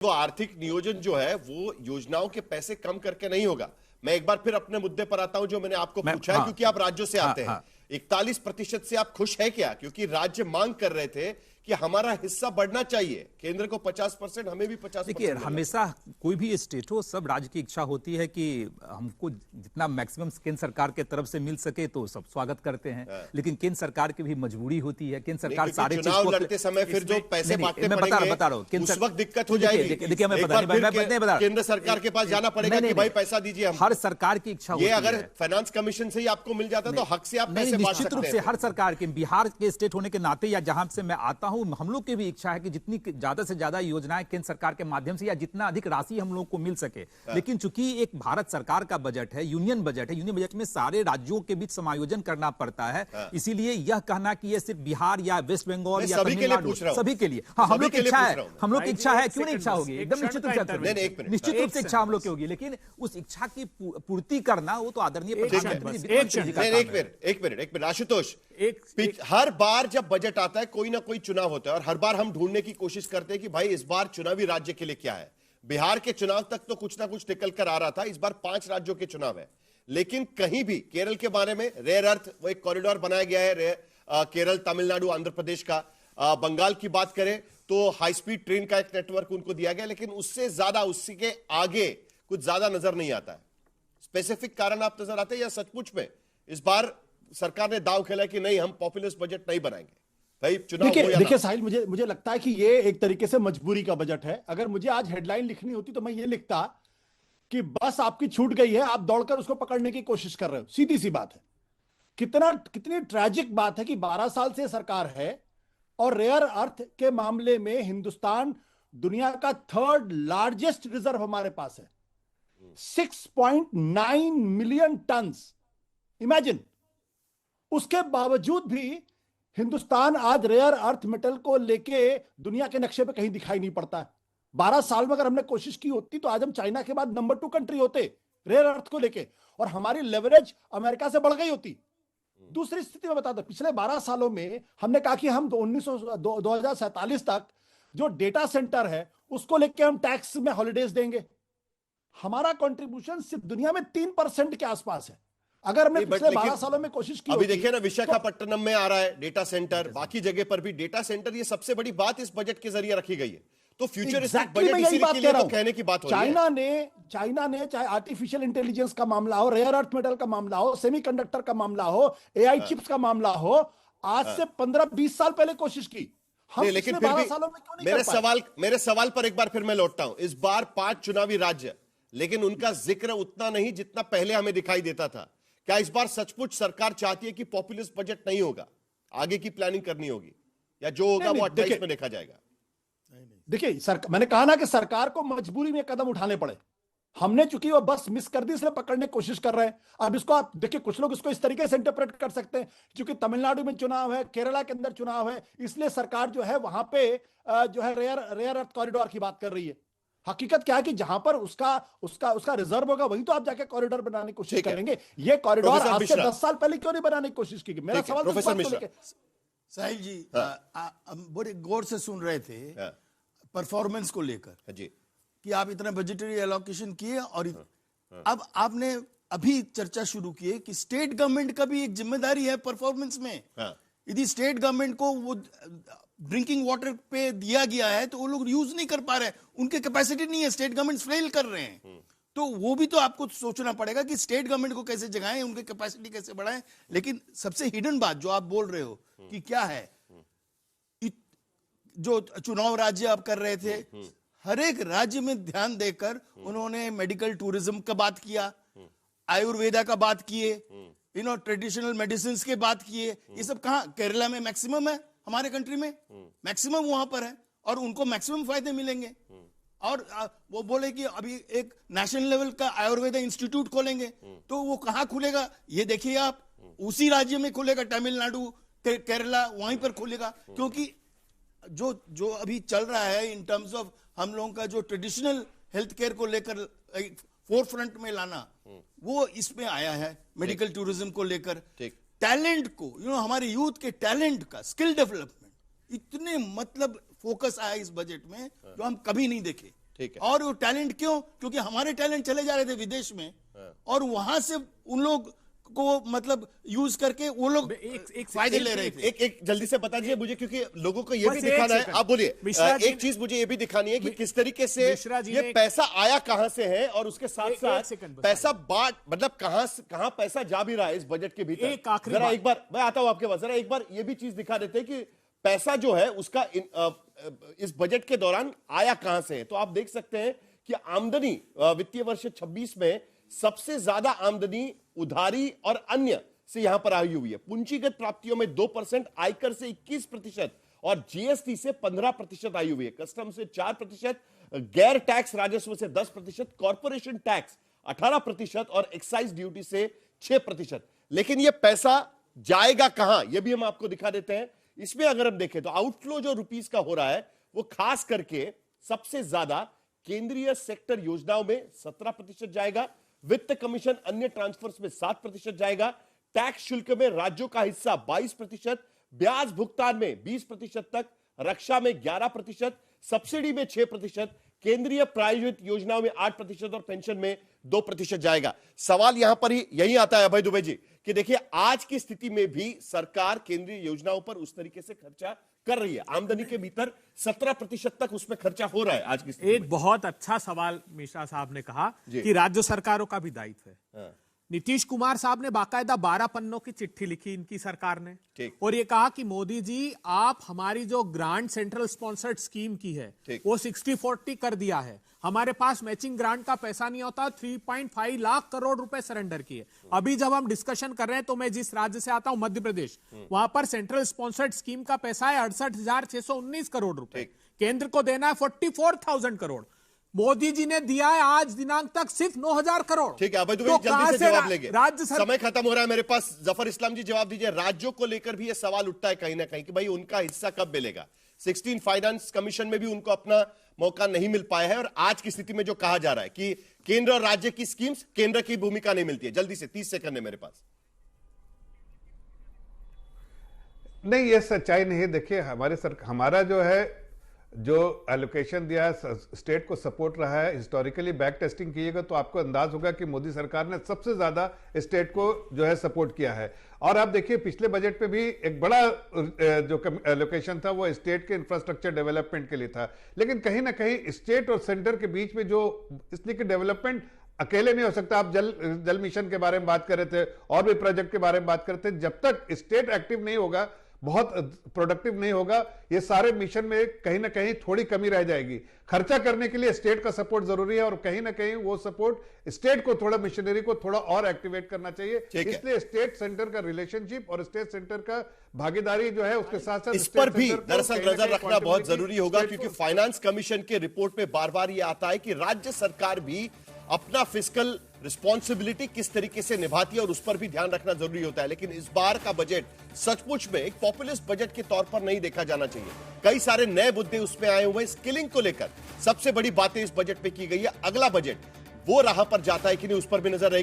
तो आर्थिक नियोजन जो है वो योजनाओं के पैसे कम करके नहीं होगा। मैं एक बार फिर अपने मुद्दे पर आता हूं जो मैंने आपको पूछा है, क्योंकि आप राज्यों से आते हैं। 41% से आप खुश है क्या? क्योंकि राज्य मांग कर रहे थे कि हमारा हिस्सा बढ़ना चाहिए, केंद्र को 50%, हमें भी 50%। देखिए, हमेशा कोई भी स्टेट हो, सब राज्य की इच्छा होती है कि हमको जितना मैक्सिमम केंद्र सरकार के तरफ से मिल सके तो सब स्वागत करते हैं। लेकिन केंद्र सरकार की भी मजबूरी होती है। केंद्र सरकार सारे चुनाव लड़ते समय फिर जो पैसे बांटने पड़ेंगे, बता रहा हूं, उस वक्त दिक्कत हो जाएगी। देखिए, मैं बता केंद्र सरकार के पास जाना पड़ेगा कि भाई पैसा दीजिए। हर सरकार की इच्छा होती है। अगर फाइनेंस कमीशन से ही आपको मिल जाता तो हक से आप पैसे बांट सकते हैं। निश्चित रूप से हर सरकार के, बिहार के स्टेट होने के नाते या जहां से मैं आता हूं, हम लोग की भी इच्छा है कि जितनी ज्यादा से ज्यादा योजनाएं केंद्र सरकार के माध्यम से या जितना अधिक राशि हम लोग को मिल सके। लेकिन चूंकि एक भारत सरकार का बजट है, यूनियन बजट है, यूनियन बजट में सारे राज्यों के बीच समायोजन करना पड़ता है। इसीलिए यह कहना कि यह सिर्फ बिहार या वेस्ट बंगाल या तमिलनाडु, सभी के लिए, हाँ, हम लोग की इच्छा है। हम लोग की इच्छा है, क्यों नहीं इच्छा होगी? एकदम निश्चित रूप से, निश्चित रूप से इच्छा हम लोग की होगी। लेकिन उस इच्छा की पूर्ति करना वो तो आदरणीय प्रधानमंत्री। एक मिनट आशुतोष, हर बार जब बजट आता है कोई ना कोई चुनाव होता है और हर बार हम ढूंढने की कोशिश करते हैं कि भाई इस बार चुनावी राज्य के लिए क्या है। बिहार के चुनाव तक तो कुछ ना कुछ निकल कर आ रहा था, इस बार 5 राज्यों के चुनाव है। लेकिन कहीं भी केरल के बारे में रेयर अर्थ वो एक कॉरिडोर बनाया गया है, केरल, तमिलनाडु, आंध्र प्रदेश का। बंगाल की बात करें तो हाई स्पीड ट्रेन का एक नेटवर्क उनको दिया गया, लेकिन उससे ज्यादा, उससे के आगे कुछ ज्यादा नजर नहीं आता है। स्पेसिफिक कारण आप नजर आते हैं या सचमुच में इस बार सरकार ने दांव खेला कि नहीं, हम पॉपुलर बजट नहीं बनाएंगे? भाई चुनाव देखिए साहिल, मुझे लगता है कि ये एक तरीके से मजबूरी का बजट है। अगर मुझे आज हेडलाइन लिखनी होती तो मैं ये लिखता कि बस आपकी छूट गई है, आप दौड़कर उसको पकड़ने की कोशिश कर रहे हो। सीधी सी बात है। कितनी ट्रैजिक बात है कि 12 साल से सरकार है और रेयर अर्थ के मामले में हिंदुस्तान दुनिया का 3rd लार्जेस्ट रिजर्व हमारे पास है, 6.9 मिलियन टन। इमेजिन, उसके बावजूद भी हिंदुस्तान आज रेयर अर्थ मेटल को लेके दुनिया के नक्शे पे कहीं दिखाई नहीं पड़ता है। 12 साल में अगर हमने कोशिश की होती तो आज हम चाइना के बाद नंबर 2 कंट्री होते रेयर अर्थ को लेके, और हमारी लेवरेज अमेरिका से बढ़ गई होती। दूसरी स्थिति में बता दो, पिछले 12 सालों में हमने कहा कि हम 2047 तक जो डेटा सेंटर है उसको लेके हम टैक्स में हॉलिडेज देंगे। हमारा कंट्रीब्यूशन सिर्फ दुनिया में 3% के आसपास है। अगर हमने पिछले 12 सालों में कोशिश की, अभी देखिए ना, विशाखापट्टनम में आ रहा है डेटा सेंटर, बाकी जगह पर भी डेटा सेंटर। ये सबसे बड़ी बात इस बजट के जरिए रखी गई है। तो फ्यूचरिस्टिक बजट इसीलिए के लिए तो कहने की बात हो रही है। चाइना ने चाहे आर्टिफिशियल इंटेलिजेंस का मामला हो, रेयर अर्थ मेटल का मामला हो, सेमीकंडक्टर का मामला हो, एआई चिप्स का मामला हो, आज से 15-20 साल पहले कोशिश की। हम लेकिन फिर भी मेरे सवाल पर एक बार फिर मैं लौटता हूं। इस बार 5 चुनावी राज्य, लेकिन उनका जिक्र उतना नहीं जितना पहले हमें दिखाई देता था। क्या इस बार सचमुच सरकार चाहती है कि पॉपुलिस्ट बजट नहीं होगा, आगे की प्लानिंग करनी होगी, या जो होगा वो 28 में देखा जाएगा? देखिए, मैंने कहा ना कि सरकार को मजबूरी में कदम उठाने पड़े। हमने चूंकि वो बस मिस कर दी, इसलिए पकड़ने की कोशिश कर रहे हैं। अब इसको आप देखिए, कुछ लोग इसको इस तरीके से इंटरप्रेट कर सकते हैं क्योंकि तमिलनाडु में चुनाव है, केरला के अंदर चुनाव है, इसलिए सरकार जो है वहां पे जो है रेयर अर्थ कॉरिडोर की बात कर रही है। हकीकत क्या है कि जहां पर उसका रिजर्व होगा वहीं तो आप जाके कॉरिडोर बनाने की कोशिश करेंगे। ये कॉरिडोर आज से 10 साल पहले क्यों नहीं बनाने की कोशिश की? मेरा सवाल प्रोफेसर मिश्रा। साहिल जी, हम बड़े गौर से सुन रहे थे परफॉर्मेंस को लेकर जी, कि आप इतना बजटरी एलोकेशन किए, और अब आपने अभी चर्चा शुरू की है कि स्टेट गवर्नमेंट का भी एक जिम्मेदारी है परफॉर्मेंस में। यदि स्टेट गवर्नमेंट को वो ड्रिंकिंग वाटर पे दिया गया है तो वो लोग यूज नहीं कर पा रहे हैं, उनके कैपेसिटी नहीं है, स्टेट गवर्नमेंट फेल कर रहे हैं। तो वो भी तो आपको सोचना पड़ेगा कि स्टेट गवर्नमेंट को कैसे जगाएं, उनकी कैपेसिटी कैसे बढ़ाएं। लेकिन सबसे हिडन बात जो आप बोल रहे हो कि क्या है, जो चुनाव राज्य आप कर रहे थे, हर एक राज्य में ध्यान देकर उन्होंने मेडिकल टूरिज्म का बात किया, आयुर्वेदा का बात किए, ट्रेडिशनल मेडिसिन के बात किए। ये सब कहां? केरला में मैक्सिमम है, हमारे कंट्री में मैक्सिमम वहां पर है, और उनको मैक्सिमम फायदे मिलेंगे। और वो बोले कि अभी एक नेशनल लेवल का आयुर्वेदा इंस्टीट्यूट खोलेंगे, तो वो कहां खुलेगा? ये देखिए आप, उसी राज्य में खुलेगा, तमिलनाडु, केरला, वहीं पर खुलेगा। क्योंकि जो अभी चल रहा है इन टर्म्स ऑफ हम लोगों का जो ट्रेडिशनल हेल्थ केयर को लेकर फोर फ्रंट में लाना, वो इसमें आया है, मेडिकल टूरिज्म को लेकर। टैलेंट को, हमारे यूथ के टैलेंट का, स्किल डेवलपमेंट, इतने मतलब फोकस आया इस बजट में जो हम कभी नहीं देखे। ठीक है। और वो टैलेंट क्यों? क्योंकि हमारे टैलेंट चले जा रहे थे विदेश में, और वहां से उन लोग को मतलब यूज करके वो लोग एक फायदे ले रहे थे। एक जल्दी से बता दीजिए मुझे, क्योंकि लोगों को ये बस भी एक दिखाना है। सेकंड। आप बोलिए। मिश्रा जी एक चीज मुझे ये भी दिखानी है कि किस तरीके से मिश्रा जी ये ने- पैसा आया कहां से है, और उसके साथ एक साथ सेकंड बस पैसा बांट, मतलब कहां पैसा जा भी रहा है इस बजट के भीतर। एक आखिरी जरा बात। एक बार मैं आता हूं आपके पास, जरा एक बार ये भी चीज दिखा देते हैं कि पैसा जो है उसका इस बजट के दौरान आया कहां से है। तो आप देख सकते हैं कि आमदनी वित्तीय वर्ष 26 में सबसे ज्यादा आमदनी उधारी और अन्य से यहां पर आई हुई है। पूंजीगत प्राप्तियों में 2%, आयकर से 21% और जीएसटी से 15% आई हुई है। कस्टम से 4%, गैर टैक्स राजस्व से 10%, कॉर्पोरेशन टैक्स 18% और एक्साइज ड्यूटी से 6%। लेकिन यह पैसा जाएगा कहां, यह भी हम आपको दिखा देते हैं। इसमें अगर हम देखें तो आउटफ्लो जो रुपीस का हो रहा है वो खास करके सबसे ज्यादा केंद्रीय सेक्टर योजनाओं में 17% जाएगा, वित्त कमीशन अन्य ट्रांसफर्स में 7% जाएगा, टैक्स शुल्क में राज्यों का हिस्सा 22%, ब्याज भुगतान में 20% तक, रक्षा में 11%, सब्सिडी में 6%, केंद्रीय प्रायोजित योजनाओं में 8% और पेंशन में 2% जाएगा। सवाल यहां पर ही यही आता है अभय दुबे जी कि देखिए आज की स्थिति में भी सरकार केंद्रीय योजनाओं पर उस तरीके से खर्चा कर रही है, आमदनी के भीतर 17% तक उसमें खर्चा हो रहा है आज की स्थिति एक बहुत अच्छा सवाल मिश्रा साहब ने कहा जी। कि राज्य सरकारों का भी दायित्व है। हाँ। नीतीश कुमार साहब ने बाकायदा 12 पन्नों की चिट्ठी लिखी इनकी सरकार ने, ठीक। और ये कहा कि मोदी जी आप हमारी जो ग्रांट सेंट्रल स्पॉन्सर्ड स्कीम की है ठीक। वो 60-40 कर दिया है, हमारे पास मैचिंग ग्रांट का पैसा नहीं होता, 3.5 लाख करोड़ रुपए सरेंडर किए। अभी जब हम डिस्कशन कर रहे हैं तो मैं जिस राज्य से आता हूं मध्य प्रदेश, वहां पर सेंट्रल स्पॉन्सर्ड स्कीम का पैसा है 68,619 करोड़ रुपए, ठीक। केंद्र को देना है 44,000 करोड़, मोदी जी ने दिया है आज दिनांक तक सिर्फ 9,000 करोड़। ठीक है अभय दुबे तो जल्दी कहां से से जवाब लेंगे, राज्य समय खत्म हो रहा है मेरे पास। जफर इस्लाम जी जवाब दीजिए। राज्यों को लेकर भी यह सवाल उठता है कहीं ना कहीं कि भाई उनका हिस्सा कब मिलेगा। 16 फाइनेंस कमीशन में भी उनको अपना मौका नहीं मिल पाया है, और आज की स्थिति में जो कहा जा रहा है कि केंद्र और राज्य की स्कीम्स, केंद्र की भूमिका नहीं मिलती है। जल्दी से 30 सेकंड है मेरे पास। नहीं, ये सच्चाई नहीं है। देखिए हमारा जो है जो एलोकेशन दिया है स्टेट को सपोर्ट रहा है, हिस्टोरिकली बैक टेस्टिंग कीजिएगा तो आपको अंदाज होगा कि मोदी सरकार ने सबसे ज्यादा स्टेट को जो है सपोर्ट किया है। और आप देखिए पिछले बजट पे भी एक बड़ा जो एलोकेशन था वो स्टेट के इंफ्रास्ट्रक्चर डेवलपमेंट के लिए था, लेकिन कहीं ना कहीं स्टेट और सेंटर के बीच में जो, इसलिए कि डेवलपमेंट अकेले नहीं हो सकता। आप जल मिशन के बारे में बात कर रहे थे और भी प्रोजेक्ट के बारे में बात करते थे, जब तक स्टेट एक्टिव नहीं होगा, बहुत प्रोडक्टिव नहीं होगा, ये सारे मिशन में कहीं ना कहीं थोड़ी कमी रह जाएगी। खर्चा करने के लिए स्टेट का सपोर्ट जरूरी है, और कहीं ना कहीं वो सपोर्ट स्टेट को थोड़ा, मिशनरी को थोड़ा और एक्टिवेट करना चाहिए। इसलिए स्टेट सेंटर का रिलेशनशिप और स्टेट सेंटर का भागीदारी जो है उसके साथ साथ इस पर भी दरअसल नजर रखना बहुत जरूरी होगा, क्योंकि फाइनेंस कमीशन के रिपोर्ट में बार बार यह आता है कि राज्य सरकार भी अपना फिस्कल रिस्पॉन्सिबिलिटी किस तरीके से निभाती है और उस पर भी ध्यान रखना जरूरी होता है। लेकिन इस बार का बजट सचमुच में एक पॉपुलिस्ट बजट के तौर पर नहीं देखा जाना चाहिए। कई सारे नए मुद्दे उसमें आए हुए हैं। स्किलिंग को लेकर सबसे बड़ी बातें इस बजट पे की गई है। अगला बजट वो राह पर जाता है कि नहीं, उस पर भी नजर रहेगी।